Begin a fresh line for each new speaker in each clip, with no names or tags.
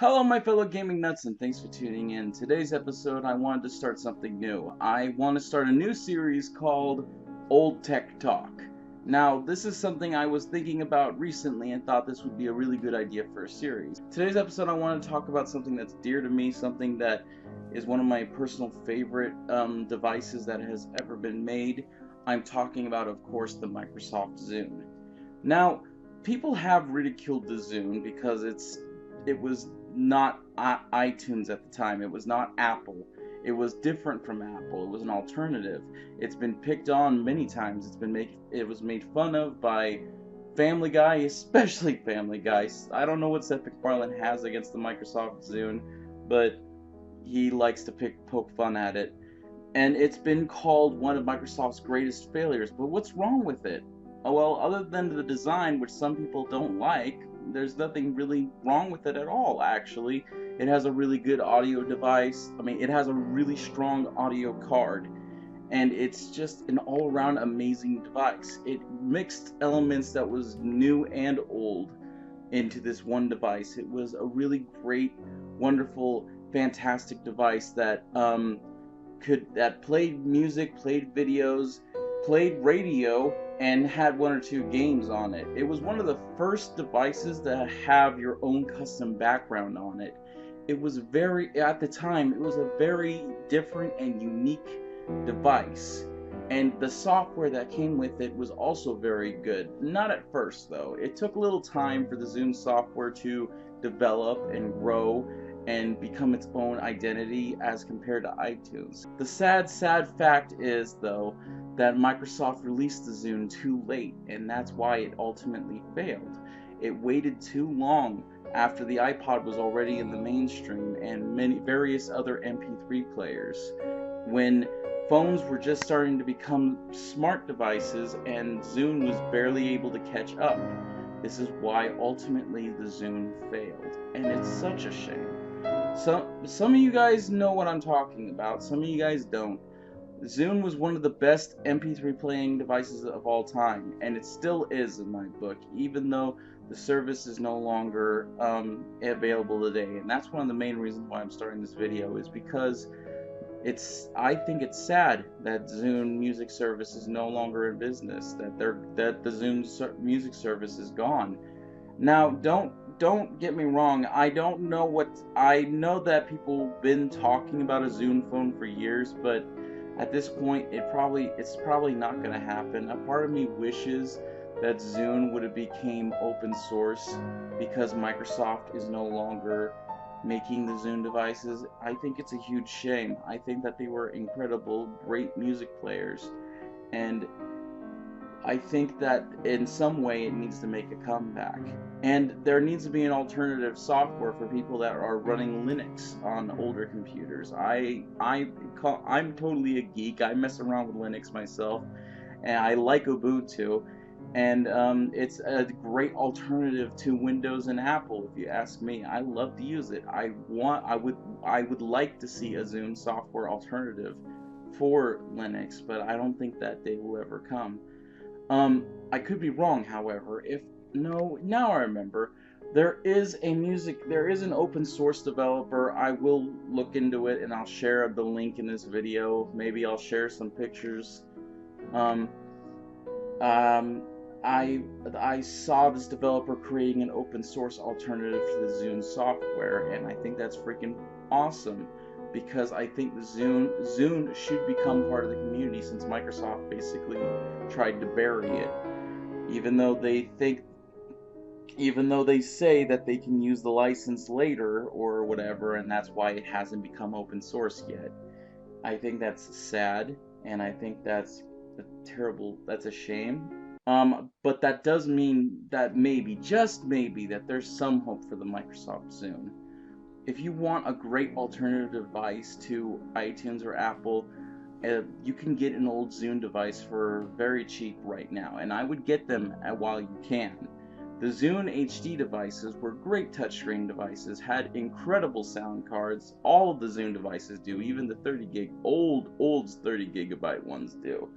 Hello my fellow gaming nuts and thanks for tuning in. Today's episode I wanted to start something new. I want to start a new series called Old Tech Talk. Now this is something I was thinking about recently and thought this would be a really good idea for a series. Today's episode I want to talk about something that's dear to me, something that is one of my personal favorite devices that has ever been made. I'm talking about, of course, the Microsoft Zune. Now, people have ridiculed the Zune because it was not iTunes at the time. It was not Apple. It was different from Apple. It was an alternative. It's been picked on many times. It was made fun of by Family Guy, especially Family Guy. I don't know what Seth MacFarlane has against the Microsoft Zune, but he likes to poke fun at it. And it's been called one of Microsoft's greatest failures. But what's wrong with it? Oh, well, other than the design, which some people don't like, there's nothing really wrong with it at all, actually. It has a really good audio device. It has a really strong audio card. And it's just an all-around amazing device. It mixed elements that was new and old into this one device. It was a really great, wonderful, fantastic device that played music, played videos, played radio, and had one or two games on it. It was one of the first devices that have your own custom background on it. It was at the time, it was a very different and unique device. And the software that came with it was also very good. Not at first, though. It took a little time for the Zune software to develop and grow and become its own identity as compared to iTunes. The sad fact is, though, that Microsoft released the Zune too late, and that's why it ultimately failed. It waited too long after the iPod was already in the mainstream and various other MP3 players, when phones were just starting to become smart devices and Zune was barely able to catch up. This is why ultimately the Zune failed, and it's such a shame. Some of you guys know what I'm talking about, some of you guys don't. Zune was one of the best MP3 playing devices of all time, and it still is in my book, even though the service is no longer available today. And that's one of the main reasons why I'm starting this video, is because I think it's sad that Zune Music Service is no longer in business, that the Zune Music Service is gone. Now, don't get me wrong, I know that people have been talking about a Zune phone for years, but at this point, it's probably not going to happen. A part of me wishes that Zune would have became open source because Microsoft is no longer making the Zune devices. I think it's a huge shame. I think that they were incredible, great music players, and I think that in some way it needs to make a comeback. And there needs to be an alternative software for people that are running Linux on older computers. I'm totally a geek. I mess around with Linux myself, and I like Ubuntu. And it's a great alternative to Windows and Apple, if you ask me. I love to use it. I would like to see a Zune software alternative for Linux, but I don't think that day will ever come. I could be wrong, however. Now I remember. There is an open source developer. I will look into it and I'll share the link in this video. Maybe I'll share some pictures. I saw this developer creating an open source alternative to the Zune software, and I think that's freaking awesome, because I think the Zune should become part of the community, since Microsoft basically tried to bury it, even though they say that they can use the license later or whatever, and that's why it hasn't become open source yet. I think that's sad, and I think that's a shame. But that does mean that maybe, just maybe, that there's some hope for the Microsoft Zune. If you want a great alternative device to iTunes or Apple, you can get an old Zune device for very cheap right now, and I would get them while you can. The Zune HD devices were great touchscreen devices, had incredible sound cards. All of the Zune devices do, even the 30 old 30 gigabyte ones do.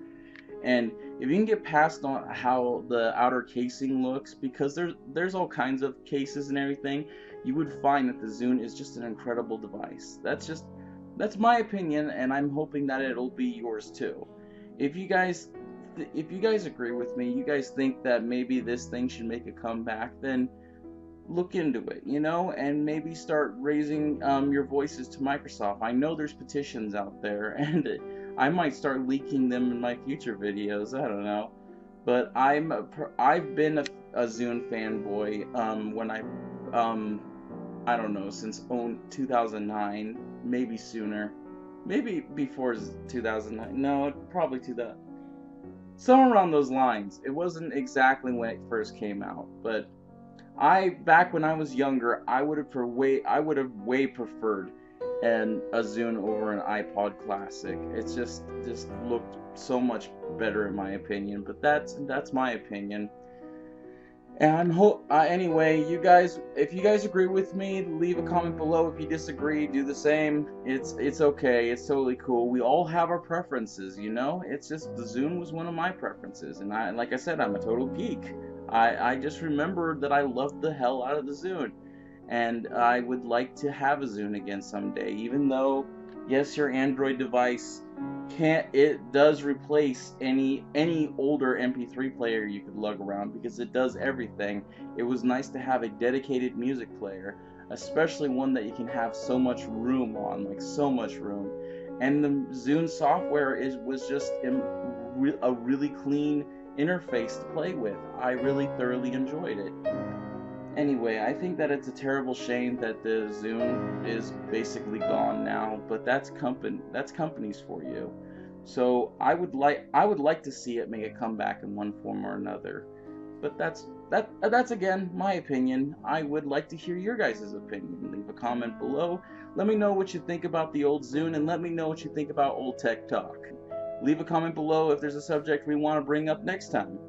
And if you can get past on how the outer casing looks, because there's all kinds of cases and everything, you would find that the Zune is just an incredible device. That's my opinion, and I'm hoping that it'll be yours too. If you guys agree with me, you guys think that maybe this thing should make a comeback, then look into it, and maybe start raising your voices to Microsoft. I know there's petitions out there, and I might start leaking them in my future videos. I don't know, but I've been a Zune fanboy when I don't know, since 2009, maybe sooner, maybe before 2009. No, probably 2000, somewhere around those lines. It wasn't exactly when it first came out, but back when I was younger, I would have way preferred a Zune over an iPod Classic. It's just looked so much better in my opinion. But that's my opinion. And anyway, if you guys agree with me, leave a comment below. If you disagree, do the same. It's okay. It's totally cool. We all have our preferences, It's just the Zune was one of my preferences, and like I said, I'm a total geek. I just remembered that I loved the hell out of the Zune, and I would like to have a Zune again someday. Even though, yes, your Android device does replace any older MP3 player you could lug around, because it does everything. It was nice to have a dedicated music player, especially one that you can have so much room on, like so much room. And the Zune software was just a really clean interface to play with. I really thoroughly enjoyed it. Anyway, I think that it's a terrible shame that the Zune is basically gone now, but that's companies for you. So I would like to see it make a comeback in one form or another. But that's again my opinion. I would like to hear your guys' opinion. Leave a comment below. Let me know what you think about the old Zune, and let me know what you think about old tech talk. Leave a comment below if there's a subject we want to bring up next time.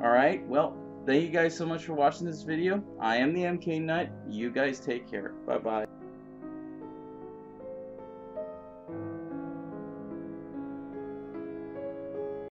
Alright, well, thank you guys so much for watching this video. I am the MK Nut. You guys take care. Bye-bye.